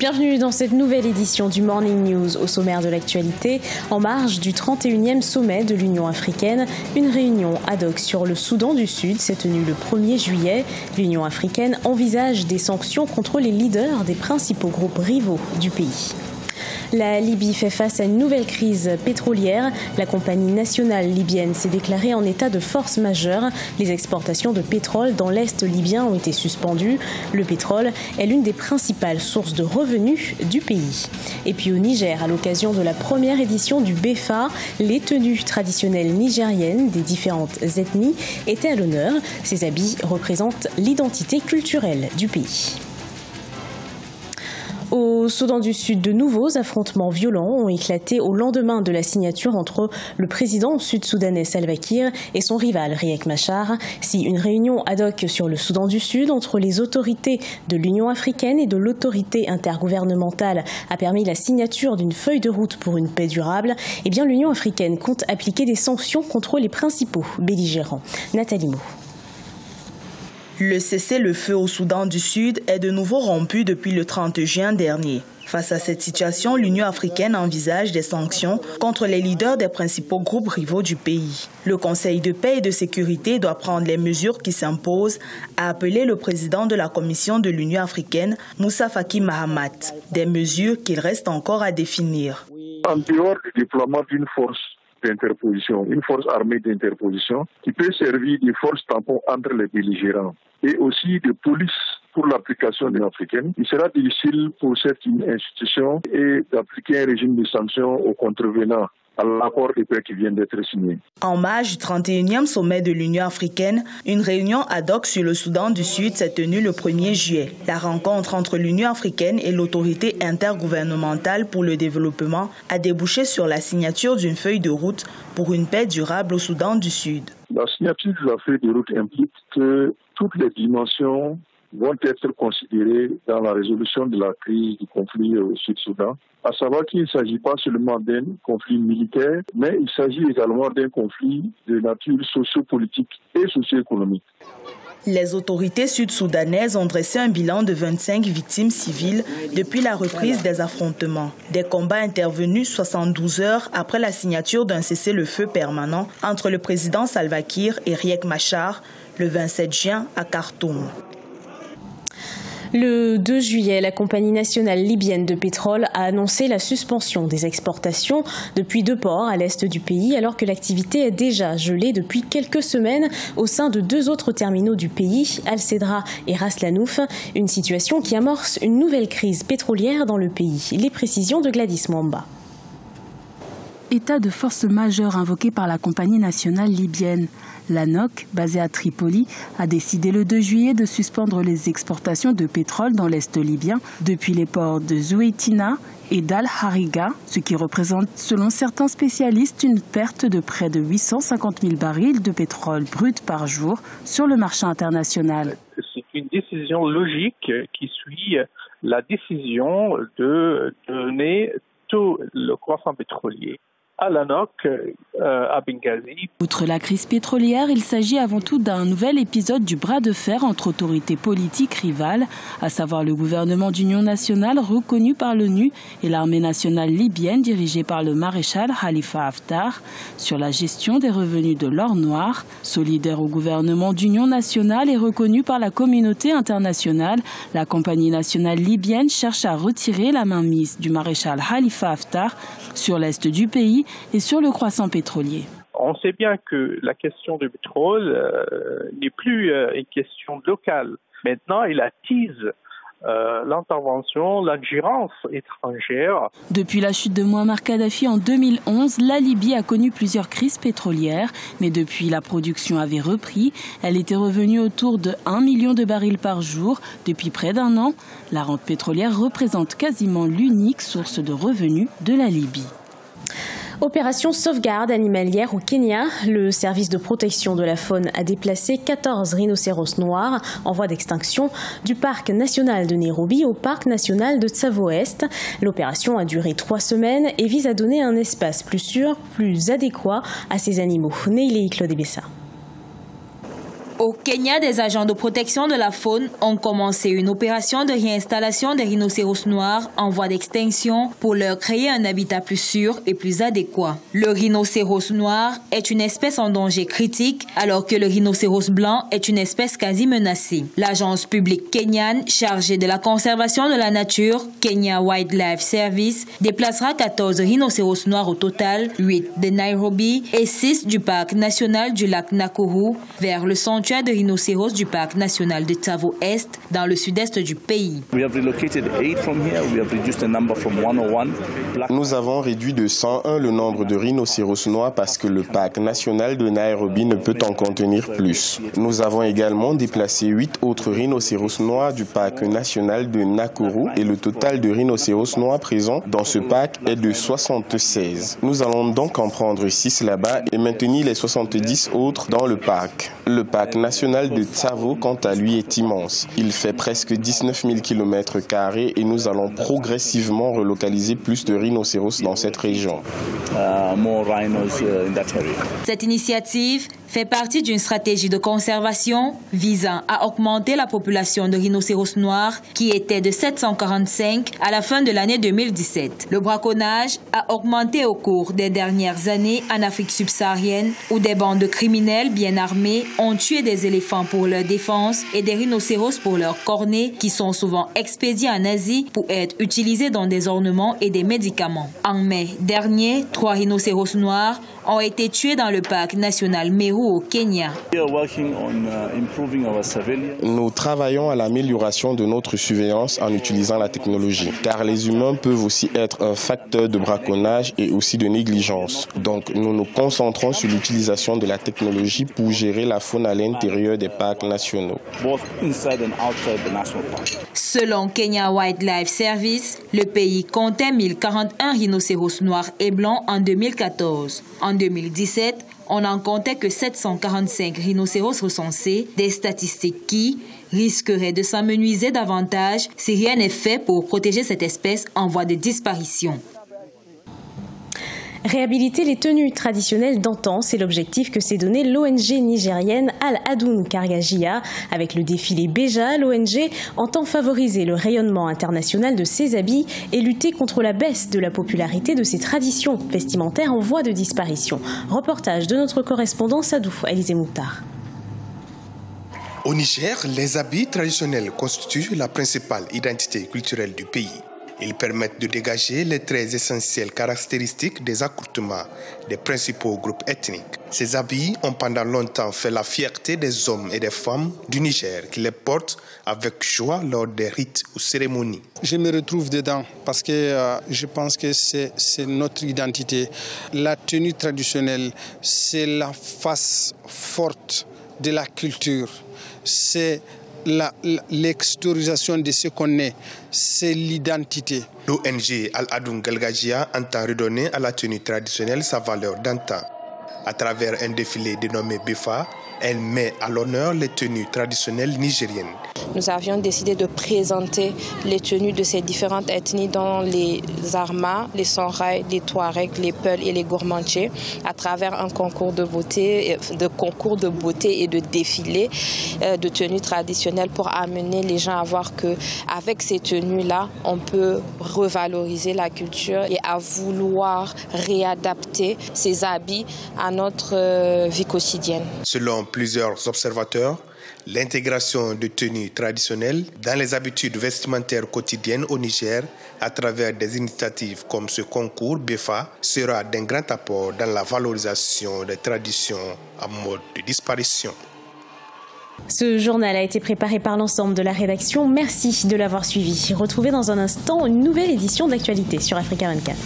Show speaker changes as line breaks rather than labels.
Bienvenue dans cette nouvelle édition du Morning News. Au sommaire de l'actualité, en marge du 31e sommet de l'Union africaine, une réunion ad hoc sur le Soudan du Sud s'est tenue le 1er juillet. L'Union africaine envisage des sanctions contre les leaders des principaux groupes rivaux du pays. La Libye fait face à une nouvelle crise pétrolière. La compagnie nationale libyenne s'est déclarée en état de force majeure. Les exportations de pétrole dans l'Est libyen ont été suspendues. Le pétrole est l'une des principales sources de revenus du pays. Et puis au Niger, à l'occasion de la première édition du BEFA, les tenues traditionnelles nigériennes des différentes ethnies étaient à l'honneur. Ces habits représentent l'identité culturelle du pays. Au Soudan du Sud, de nouveaux affrontements violents ont éclaté au lendemain de la signature entre le président sud-soudanais Salva Kiir et son rival Riek Machar. Si une réunion ad hoc sur le Soudan du Sud entre les autorités de l'Union africaine et de l'autorité intergouvernementale a permis la signature d'une feuille de route pour une paix durable, eh bien l'Union africaine compte appliquer des sanctions contre les principaux belligérants. Nathalie Mo.
Le cessez-le-feu au Soudan du Sud est de nouveau rompu depuis le 30 juin dernier. Face à cette situation, l'Union africaine envisage des sanctions contre les leaders des principaux groupes rivaux du pays. Le Conseil de paix et de sécurité doit prendre les mesures qui s'imposent, a appelé le président de la Commission de l'Union africaine, Moussa Faki Mahamat. Des mesures qu'il reste encore à définir.
En dehors du déploiement d'une force d'interposition, une force armée d'interposition qui peut servir de force tampon entre les belligérants et aussi de police pour l'application de l'africaine. Il sera difficile pour cette institution d'appliquer un régime de sanctions aux contrevenants à l'accord de paix qui vient d'être signé.
En marge du 31e sommet de l'Union africaine, une réunion ad hoc sur le Soudan du Sud s'est tenue le 1er juillet. La rencontre entre l'Union africaine et l'autorité intergouvernementale pour le développement a débouché sur la signature d'une feuille de route pour une paix durable au Soudan du Sud.
La signature de la feuille de route implique que toutes les dimensions vont être considérées dans la résolution de la crise du conflit au Sud-Soudan, à savoir qu'il ne s'agit pas seulement d'un conflit militaire, mais il s'agit également d'un conflit de nature socio-politique et socio-économique.
Les autorités sud-soudanaises ont dressé un bilan de 25 victimes civiles depuis la reprise des affrontements. Des combats intervenus 72 heures après la signature d'un cessez-le-feu permanent entre le président Salva Kiir et Riek Machar le 27 juin à Khartoum.
Le 2 juillet, la compagnie nationale libyenne de pétrole a annoncé la suspension des exportations depuis 2 ports à l'est du pays, alors que l'activité est déjà gelée depuis quelques semaines au sein de 2 autres terminaux du pays, Al Cedra et Ras Lanouf, une situation qui amorce une nouvelle crise pétrolière dans le pays. Les précisions de Gladys Mwamba.
État de force majeure invoqué par la compagnie nationale libyenne. L'ANOC, basée à Tripoli, a décidé le 2 juillet de suspendre les exportations de pétrole dans l'est libyen depuis les ports de Zoueitina et d'Al Hariga, ce qui représente, selon certains spécialistes, une perte de près de 850 000 barils de pétrole brut par jour sur le marché international.
C'est une décision logique qui suit la décision de donner tout le croissant pétrolier à l'ANOC à Benghazi.
Outre la crise pétrolière, il s'agit avant tout d'un nouvel épisode du bras de fer entre autorités politiques rivales, à savoir le gouvernement d'union nationale reconnu par l'ONU et l'armée nationale libyenne dirigée par le maréchal Khalifa Haftar sur la gestion des revenus de l'or noir. Solidaire au gouvernement d'union nationale et reconnu par la communauté internationale, la compagnie nationale libyenne cherche à retirer la mainmise du maréchal Khalifa Haftar sur l'est du pays et sur le croissant pétrolier.
On sait bien que la question du pétrole n'est plus une question locale. Maintenant, il attise l'intervention, l'ingérence étrangère.
Depuis la chute de Mouammar Kadhafi en 2011, la Libye a connu plusieurs crises pétrolières, mais depuis la production avait repris, elle était revenue autour de 1 million de barils par jour depuis près d'1 an. La rente pétrolière représente quasiment l'unique source de revenus de la Libye.
Opération sauvegarde animalière au Kenya. Le service de protection de la faune a déplacé 14 rhinocéros noirs en voie d'extinction du parc national de Nairobi au parc national de Tsavo-Est. L'opération a duré 3 semaines et vise à donner un espace plus sûr, plus adéquat à ces animaux. Neilei Claude Bessa.
Au Kenya, des agents de protection de la faune ont commencé une opération de réinstallation des rhinocéros noirs en voie d'extinction pour leur créer un habitat plus sûr et plus adéquat. Le rhinocéros noir est une espèce en danger critique alors que le rhinocéros blanc est une espèce quasi menacée. L'agence publique kenyane chargée de la conservation de la nature, Kenya Wildlife Service, déplacera 14 rhinocéros noirs au total, 8 de Nairobi et 6 du parc national du lac Nakuru vers le sanctuaire de rhinocéros du parc national de Tsavo Est dans le sud-est du pays.
Nous avons réduit de 101 le nombre de rhinocéros noirs parce que le parc national de Nairobi ne peut en contenir plus. Nous avons également déplacé 8 autres rhinocéros noirs du parc national de Nakuru et le total de rhinocéros noirs présents dans ce parc est de 76. Nous allons donc en prendre 6 là-bas et maintenir les 70 autres dans le parc. Le parc national de Tsavo, quant à lui, est immense. Il fait presque 19 000 km² et nous allons progressivement relocaliser plus de rhinocéros dans cette région.
Cette initiative fait partie d'une stratégie de conservation visant à augmenter la population de rhinocéros noirs qui était de 745 à la fin de l'année 2017. Le braconnage a augmenté au cours des dernières années en Afrique subsaharienne où des bandes de criminels bien armés ont tué des éléphants pour leur défense et des rhinocéros pour leurs cornets qui sont souvent expédiés en Asie pour être utilisés dans des ornements et des médicaments. En mai dernier, 3 rhinocéros noirs ont été tués dans le parc national Meru au Kenya.
Nous travaillons à l'amélioration de notre surveillance en utilisant la technologie, car les humains peuvent aussi être un facteur de braconnage et aussi de négligence. Donc nous nous concentrons sur l'utilisation de la technologie pour gérer la faune à l'intérieur des parcs nationaux.
Selon Kenya Wildlife Service, le pays comptait 1041 rhinocéros noirs et blancs en 2014. En 2017, on n'en comptait que 745 rhinocéros recensés, des statistiques qui risqueraient de s'amenuiser davantage si rien n'est fait pour protéger cette espèce en voie de disparition.
Réhabiliter les tenues traditionnelles d'antan, c'est l'objectif que s'est donné l'ONG nigérienne Al-Adoun Kargajia. Avec le défilé Béja, l'ONG entend favoriser le rayonnement international de ses habits et lutter contre la baisse de la popularité de ces traditions vestimentaires en voie de disparition. Reportage de notre correspondant Sadou Alizé Mouktar.
Au Niger, les habits traditionnels constituent la principale identité culturelle du pays. Ils permettent de dégager les traits essentiels caractéristiques des accoutrements des principaux groupes ethniques. Ces habits ont pendant longtemps fait la fierté des hommes et des femmes du Niger qui les portent avec joie lors des rites ou cérémonies.
Je me retrouve dedans parce que je pense que c'est notre identité. La tenue traditionnelle, c'est la face forte de la culture. C'est l'extériorisation de ce qu'on est, c'est l'identité.
L'ONG Al-Adoun Kargajia entend redonner à la tenue traditionnelle sa valeur d'antan. À travers un défilé dénommé BEFA, elle met à l'honneur les tenues traditionnelles nigériennes.
Nous avions décidé de présenter les tenues de ces différentes ethnies dont les Zarma, les Songhai, les Touaregs, les Peuls et les Gourmandchés à travers un concours de beauté et de défilés de tenues traditionnelles pour amener les gens à voir qu'avec ces tenues-là, on peut revaloriser la culture et à vouloir réadapter ces habits à notre vie quotidienne.
Selon plusieurs observateurs, l'intégration de tenues traditionnelles dans les habitudes vestimentaires quotidiennes au Niger à travers des initiatives comme ce concours BEFA sera d'un grand apport dans la valorisation des traditions en mode de disparition.
Ce journal a été préparé par l'ensemble de la rédaction. Merci de l'avoir suivi. Retrouvez dans un instant une nouvelle édition d'Actualité sur Africa 24.